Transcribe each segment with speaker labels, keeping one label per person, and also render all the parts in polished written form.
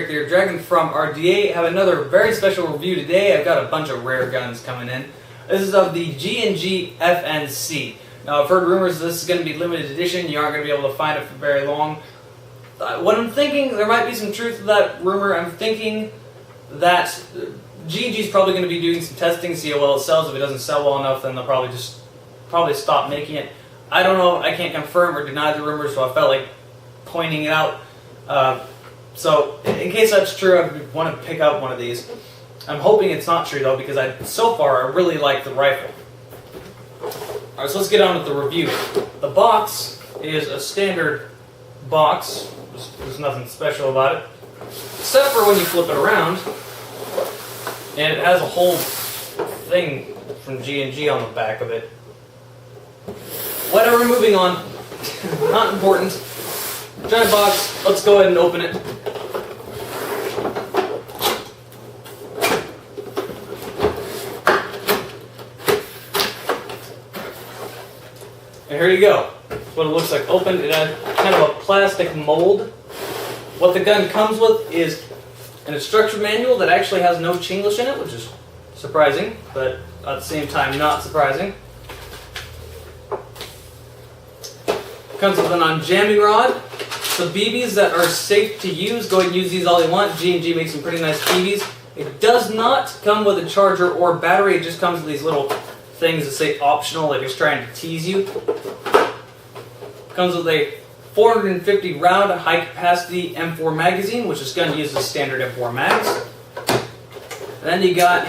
Speaker 1: Eric here, Dragon from RDA. I have another very special review today. I've got a bunch of rare guns coming in. This is of the G&G FNC. Now, I've heard rumors this is going to be limited edition. You aren't going to be able to find it for very long. What I'm thinking, there might be some truth to that rumor. I'm thinking that G&G is probably going to be doing some testing, see how well it sells. If it doesn't sell well enough, then they'll probably stop making it. I don't know. I can't confirm or deny the rumor, so I felt like pointing it out. So, in case that's true, I want to pick up one of these. I'm hoping it's not true, though, because so far I really like the rifle. Alright, so let's get on with the review. The box is a standard box. There's nothing special about it, except for when you flip it around, and it has a whole thing from G&G on the back of it. Whatever, moving on. Not important. Giant box, let's go ahead and open it. And here you go. That's what it looks like opened. It has kind of a plastic mold. What the gun comes with is an instruction manual that actually has no Chinglish in it, which is surprising, but at the same time not surprising. Comes with a non-jamming rod. The BBs that are safe to use, go ahead and use these all you want. G&G makes some pretty nice BBs. It does not come with a charger or battery. It just comes with these little things that say optional, like it's trying to tease you. Comes with a 450 round high capacity M4 magazine, which this gun uses standard M4 mags. And then you got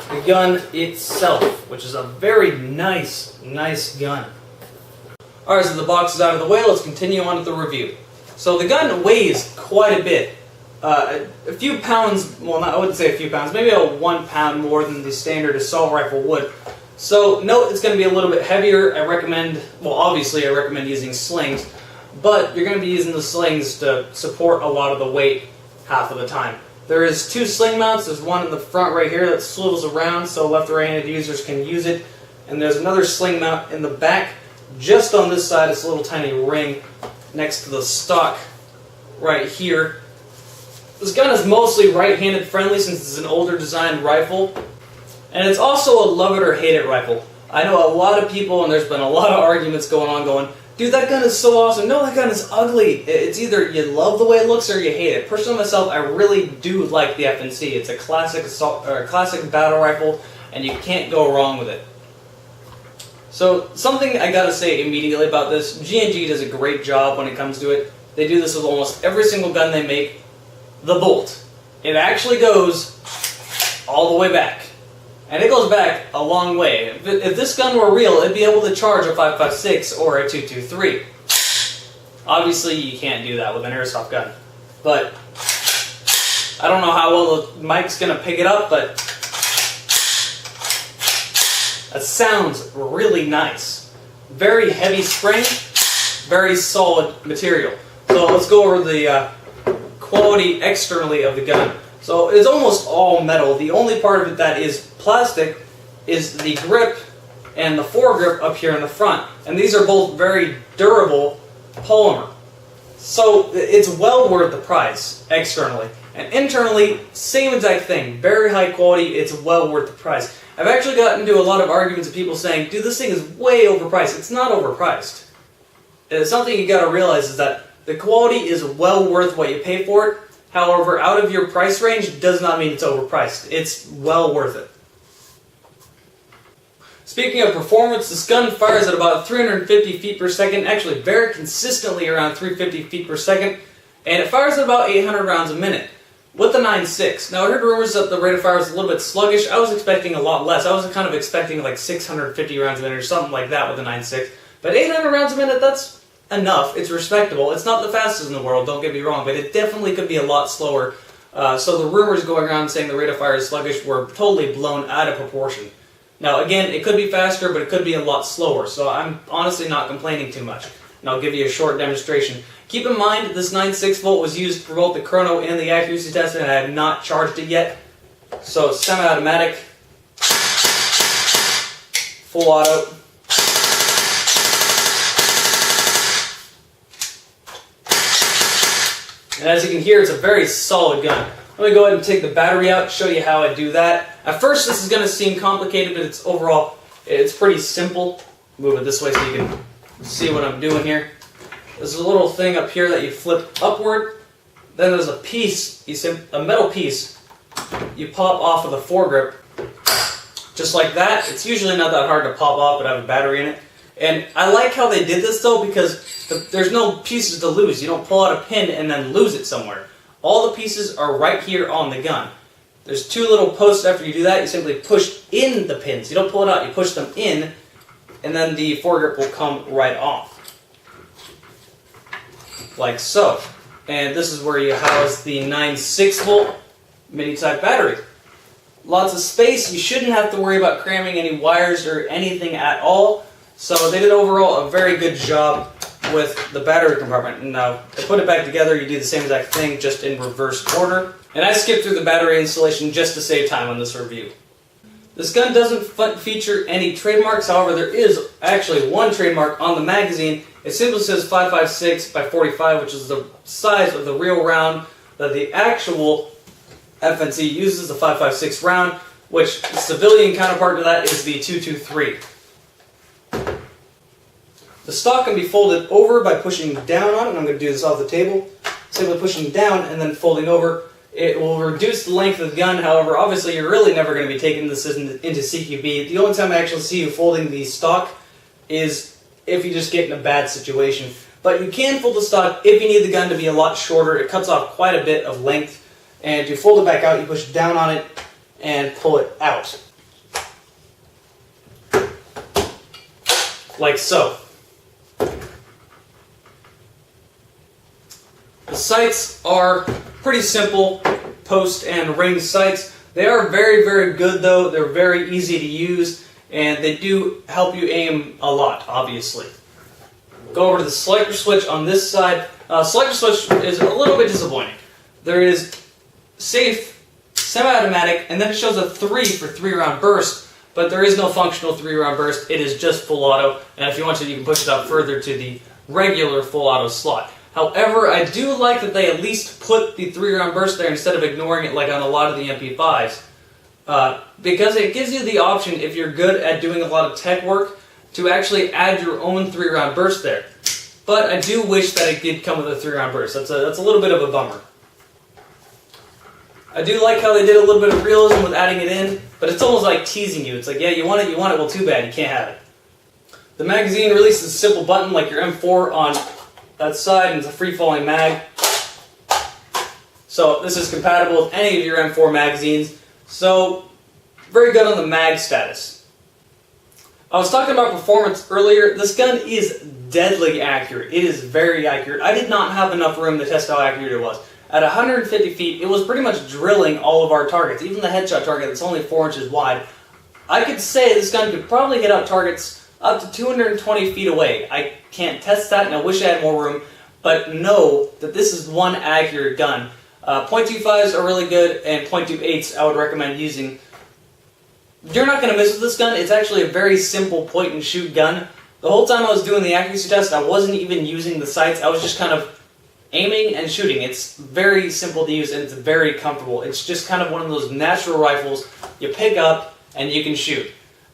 Speaker 1: the gun itself, which is a very nice gun. Alright, so the box is out of the way. Let's continue on with the review. So the gun weighs quite a bit. A few pounds, well, I wouldn't say a few pounds, maybe 1 pound more than the standard assault rifle would. So note it's going to be a little bit heavier. Obviously I recommend using slings, but you're going to be using the slings to support a lot of the weight half of the time. There is 2 sling mounts. There's one in the front right here that swivels around so left or right-handed users can use it. And there's another sling mount in the back. Just on this side, it's a little tiny ring next to the stock right here. This gun is mostly right-handed friendly since it's an older design rifle. And it's also a love it or hate it rifle. I know a lot of people, and there's been a lot of arguments going, dude, that gun is so awesome. No, that gun is ugly. It's either you love the way it looks or you hate it. Personally myself, I really do like the FNC. It's a classic classic battle rifle, and you can't go wrong with it. So, something I gotta say immediately about this, G&G does a great job when it comes to it. They do this with almost every single gun they make. The bolt. It actually goes all the way back. And it goes back a long way. If this gun were real, it'd be able to charge a 5.56 or a 223. Obviously, you can't do that with an airsoft gun. But I don't know how well the mic's gonna pick it up, but that sounds really nice. Very heavy spring, very solid material. So let's go over the quality externally of the gun. So it's almost all metal. The only part of it that is plastic is the grip and the foregrip up here in the front. And these are both very durable polymer. So it's well worth the price externally. And internally, same exact thing. Very high quality, it's well worth the price. I've actually gotten into a lot of arguments of people saying, dude, this thing is way overpriced. It's not overpriced. It's something you gotta realize is that the quality is well worth what you pay for it. However, out of your price range does not mean it's overpriced. It's well worth it. Speaking of performance, this gun fires at about 350 feet per second, actually very consistently around 350 feet per second, and it fires at about 800 rounds a minute with the 9.6. Now, I heard rumors that the rate of fire was a little bit sluggish. I was expecting a lot less. I was kind of expecting like 650 rounds a minute or something like that with the 9.6. But 800 rounds a minute, that's enough. It's respectable. It's not the fastest in the world, don't get me wrong, but it definitely could be a lot slower. So the rumors going around saying the rate of fire is sluggish were totally blown out of proportion. Now again, it could be faster, but it could be a lot slower, so I'm honestly not complaining too much. And I'll give you a short demonstration. Keep in mind, this 9.6 volt was used for both the chrono and the accuracy test, and I have not charged it yet. So semi-automatic, full auto. And as you can hear, it's a very solid gun. Let me go ahead and take the battery out, show you how I do that. At first, this is going to seem complicated, but it's pretty simple. Move it this way so you can see what I'm doing here. There's a little thing up here that you flip upward. Then there's a piece, a metal piece, you pop off of the foregrip. Just like that. It's usually not that hard to pop off, but I have a battery in it. And I like how they did this though, because there's no pieces to lose. You don't pull out a pin and then lose it somewhere. All the pieces are right here on the gun. There's two little posts after you do that. You simply push in the pins. You don't pull it out, you push them in, and then the foregrip will come right off. Like so. And this is where you house the 9.6 volt mini-type battery. Lots of space. You shouldn't have to worry about cramming any wires or anything at all. So they did overall a very good job with the battery compartment. And now to put it back together, you do the same exact thing, just in reverse order. And I skipped through the battery installation just to save time on this review. This gun doesn't feature any trademarks. However, there is actually one trademark on the magazine. It simply says 5.56 by 45, which is the size of the real round that the actual FNC uses, the 5.56 round, which the civilian counterpart to that is the 223. The stock can be folded over by pushing down on it, and I'm going to do this off the table. Simply pushing down and then folding over. It will reduce the length of the gun. However, obviously you're really never going to be taking this into CQB. The only time I actually see you folding the stock is if you just get in a bad situation. But you can fold the stock if you need the gun to be a lot shorter. It cuts off quite a bit of length. And you fold it back out, you push down on it, and pull it out. Like so. The sights are pretty simple, post and ring sights. They are very, very good though. They're very easy to use, and they do help you aim a lot, obviously. Go over to the selector switch on this side. Selector switch is a little bit disappointing. There is safe, semi-automatic, and then it shows a 3 for 3-round burst, but there is no functional 3-round burst. It is just full auto, and if you want to, you can push it up further to the regular full auto slot. However, I do like that they at least put the 3-round burst there instead of ignoring it like on a lot of the MP5s, because it gives you the option, if you're good at doing a lot of tech work, to actually add your own 3-round burst there. But I do wish that it did come with a 3-round burst. That's a little bit of a bummer. I do like how they did a little bit of realism with adding it in, but it's almost like teasing you. It's like, yeah, you want it, well, too bad, you can't have it. The magazine releases a simple button like your M4 on that side, and it's a free-falling mag. So this is compatible with any of your M4 magazines. So, very good on the mag status. I was talking about performance earlier. This gun is deadly accurate. It is very accurate. I did not have enough room to test how accurate it was. At 150 feet, it was pretty much drilling all of our targets. Even the headshot target that's only 4 inches wide. I could say this gun could probably hit out targets up to 220 feet away. I can't test that, and I wish I had more room, but know that this is one accurate gun. .25s are really good, and .28s I would recommend using. You're not going to miss with this gun. It's actually a very simple point-and-shoot gun. The whole time I was doing the accuracy test, I wasn't even using the sights. I was just kind of aiming and shooting. It's very simple to use, and it's very comfortable. It's just kind of one of those natural rifles you pick up and you can shoot,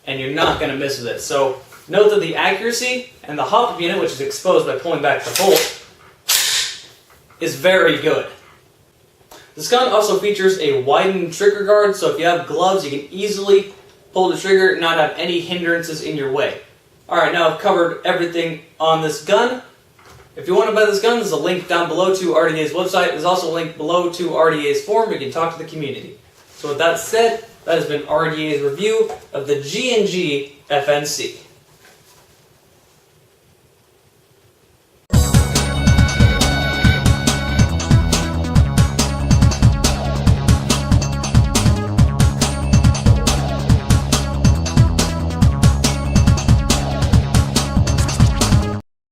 Speaker 1: and you're not going to miss with it. So note that the accuracy and the hop-up unit, which is exposed by pulling back the bolt, is very good. This gun also features a widened trigger guard, so if you have gloves, you can easily pull the trigger and not have any hindrances in your way. Alright, now I've covered everything on this gun. If you want to buy this gun, there's a link down below to RDA's website. There's also a link below to RDA's forum. You can talk to the community. So with that said, that has been RDA's review of the G&G FNC.